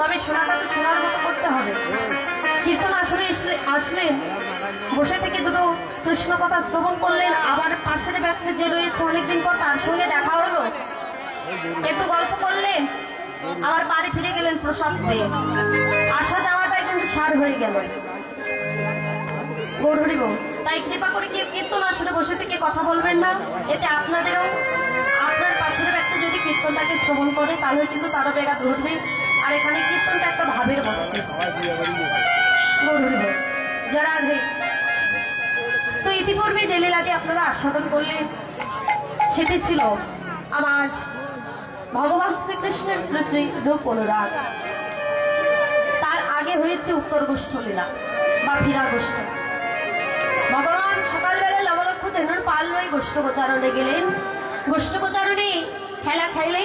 তবে শোনাটা তো শোনার মতো করতে হবে। কীর্তন আসলে আসলেন, বসে থেকে দুটো কৃষ্ণ কথা শ্রবণ করলেন, আবার পাশের ব্যক্তি যে রয়েছে অনেকদিন পর তার সঙ্গে দেখা হলো, একটু গল্প করলেন, আবার বাড়ি ফিরে গেলেন প্রসাদ পেয়ে। আসা যাওয়াটাই কিন্তু সার হয়ে গেল। গৌরহরিব, তাই কৃপা করে কি কীর্তন আসলে বসে থেকে কথা বলবেন না? এতে আপনাদেরও, আপনার পাশের ব্যক্তি যদি কীর্তনটাকে শ্রবণ করে তাহলে কিন্তু তারও বেগাত ঘটবে। আর এখানে কীর্তনটা একটা ভাবের বস্তু। গৌরহরিব, যারা তো ইতিপূর্বে যে লীলাটি আপনারা আস্বাদন করলেন সেটি ছিল আমার ভগবান শ্রীকৃষ্ণের শ্রী শ্রী রূপ অনুরাগ। তার আগে হয়েছে উত্তর গোষ্ঠ লীলা বা ফিরা গোষ্ঠ। ভগবান সকালবেলা লবলক্ষ ধনুর পাল লই গোষ্ঠ গোচারণে গেলেন। গোষ্ঠ গোচারণে খেলা খাইলে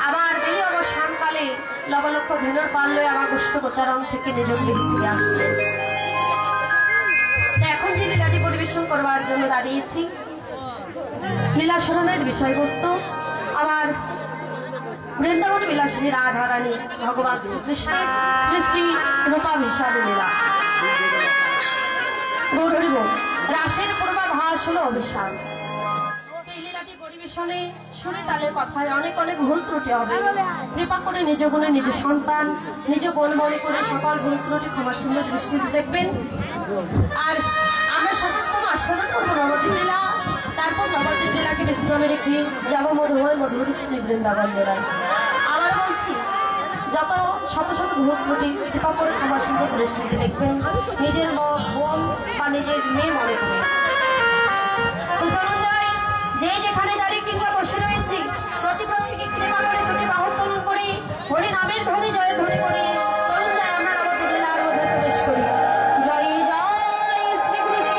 আবার বেলি অবসানকালে লবলক্ষ ধনুর পাল লই আবার গোষ্ঠ গোচারণ থেকে নিজ গৃহে ফিরে আসলেন। এখন যে লীলাটি পরিবেশন করবার জন্য দাঁড়িয়েছি, লীলা স্মরণের বিষয়বস্তু আমার বৃন্দাবন বিলাসিনী রাধারানী ভগবান শ্রীকৃষ্ণের শ্রী শ্রী রূপাভিষেক লীলা। গৌরহরিব, রাসের পূর্বাভাস হলো অভিষেক। এই লীলাটি পরিবেশনে সুরে তালে কথায় অনেক অনেক ভুল ত্রুটি হবে। কৃপা করে নিজ গুণে নিজ সন্তান নিজ বোন মনে করে সকল ভুল ত্রুটি ক্ষমা সুন্দর দৃষ্টিতে দেখবেন। আর আমরা সর্বপ্রথম আস্বাদন করবো নবদ্বীপ লীলা, তারপর নবদ্বীপ লীলাকে বিশ্রামে রেখে যাবো মধুময় মধুর শ্রী বৃন্দাবন লীলায়। আবার বলছি, যত শত শত ভুল ত্রুটি কৃপা করে ক্ষমা সুন্দর দৃষ্টিতে দেখবেন, নিজের বোন বা নিজের মেয়ে মনে করে। তো চলুন যাই, যে যেখানে দাঁড়িয়ে কিংবা বসে রয়েছি, প্রত্যেকে কৃপা করে দুটি বাহু তরুণ করি, হরি নামের ধ্বনি জয় ধ্বনি করি। চলুন যাই, আমরা নবদ্বীপ লীলার মধ্যে প্রবেশ করি। জয় জয় শ্রীকৃষ্ণ।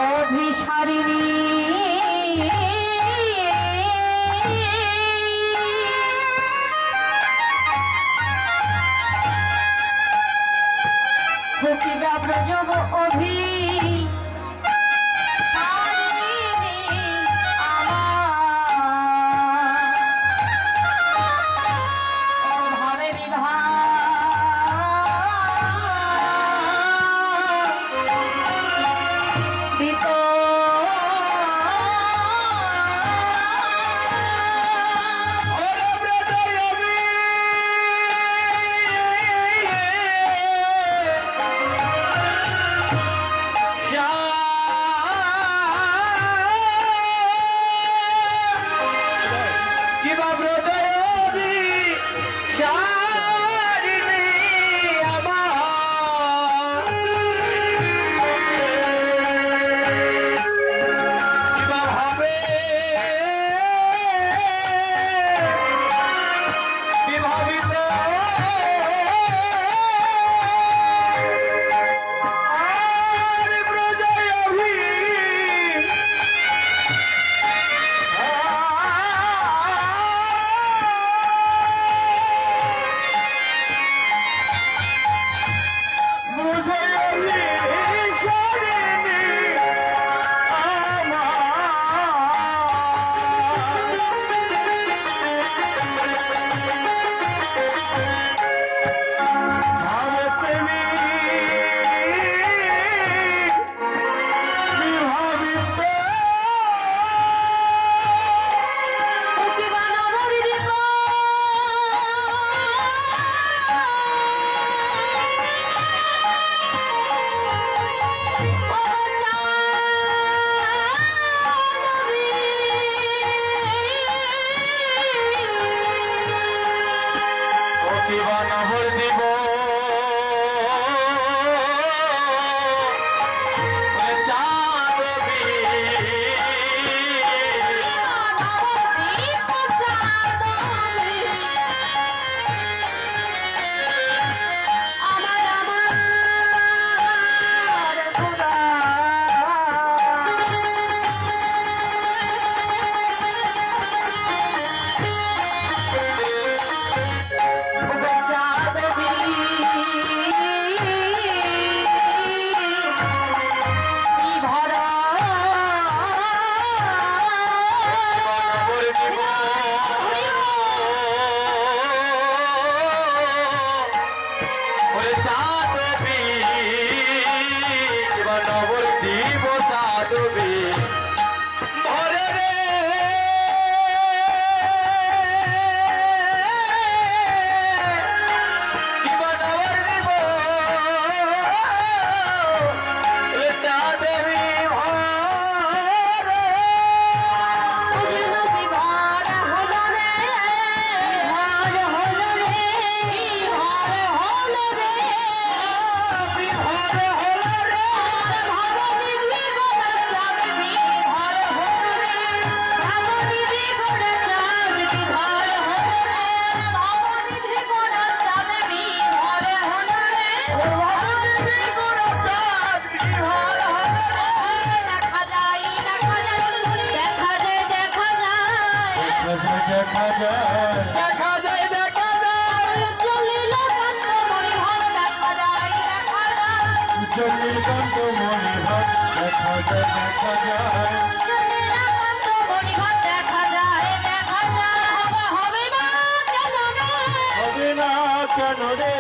অভিসারিণী ভক্তিরা ব্রজব অভি ভাবে বিভা Shine. নীলকণ্ঠ মণিহার দেখা যায় দেখা যায় হবে না কেন রে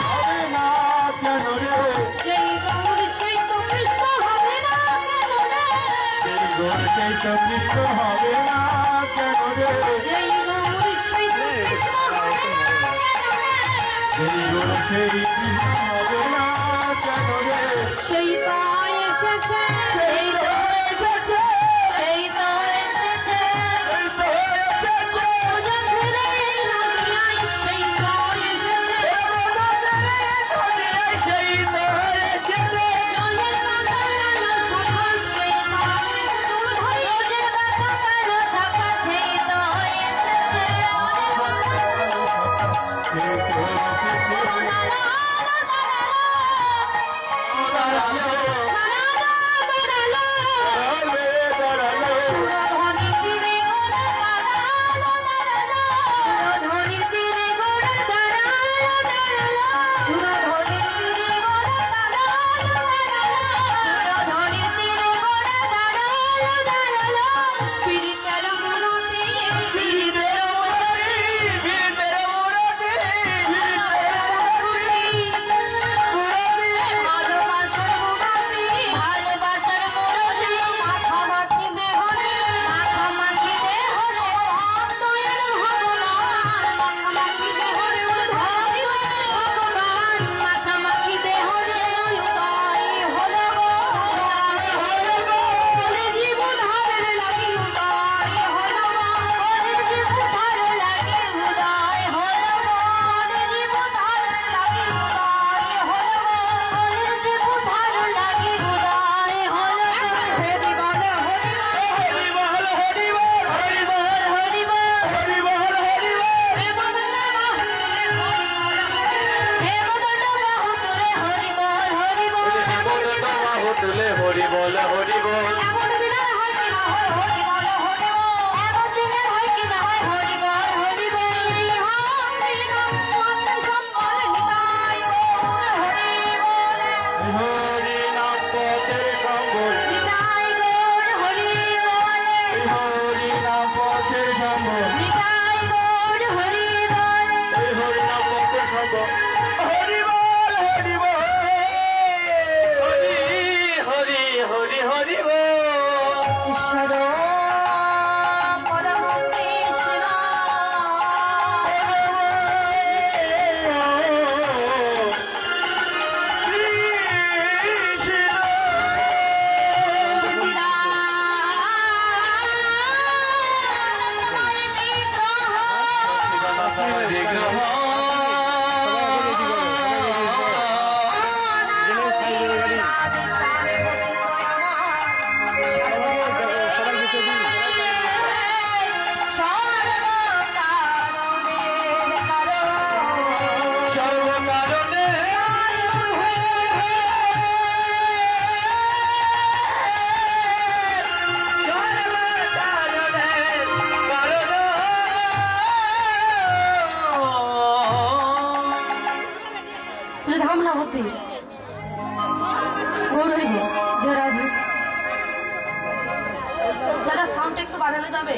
হবে না কেন রে যেই গৌর সেই তো কৃষ্ণ হবে না কেন রে এই গোর সেই তো কৃষ্ণ হবে না কেন রে যেই গৌর সেই তো কৃষ্ণ হবে না কেন রে এই গোর সেই কৃষ্ণ হবে না কেন রে সেই তো এসেছে সেই তো এসেছে সেই তো এসেছে এই তো এসেছে পূজা ছেড়ে নদিয়ায় সেই তো এসেছে সেই তো এসেছে জলের বাতায়ন শাখা সেই তো চুল ধরে রোজের বাতায়ন শাখা সেই তো এসেছে সেই তো এসেছে দাঁড়ালো দাঁড়ালো সুরধ্বনি তীরে গোড়া দাঁড়ালো সুরধ্বনি তীরে গোড়া দাঁড়ালো সুরধ্বনি তীরে গোড়া দাঁড়ালো সুরধ্বনি তীরে গোড়া দাঁড়ালো পীড়িতের মূরতি পীড়িতের মূরতি পীড়িতের মূরতি ভালোবাসার মূরতি ভালোবাসার মূরতি মাখামাখি দেহরে মাখামাখি দেহরে আত্ময়ের ভগবান মাখামাখি দেহরে উদ্ধারি ভগবান মাখামাখি দেহরে উদ্ধারি হলো বলে জীব ধারের লাগি উদ্ধারি হলো বলে জীব ধারের লাগি উদ্ধারি হলো বলে জীব ধারের লাগি উদ্ধারি হলো বলে জীব ধারের লাগি উদ্ধারি হলো হরি বল হরি বল হরি বল হরি বল হরি বল হরি বল হরি বল হরি বল হে বদনা বাহু তুলে হরি বল হরি বল হে বদনা বাহু তুলে হরি বল হরি বল এমন দিনের হয় কি না হয় হরি বল হরি বল এমন দিনের হয় কি না হয় হরি বল হরি বল হরি নাম মত সম্বল নিতাই হরি বল হরি নাম পথের সম্বল নিতাই গৌর হরি বল হরি নাম পথের সম্বল নিতাই গৌর হরি বল এই হরি নাম পথের সম্বল হরি বল হরি বল হরি হরি হরি হরি বল ঈশ্বর পরম কৃষ্ণ শ্রীধাম নবতী গৌরী জয়রাধু দাদা সাউন্ড একটু বাড়ানো যাবে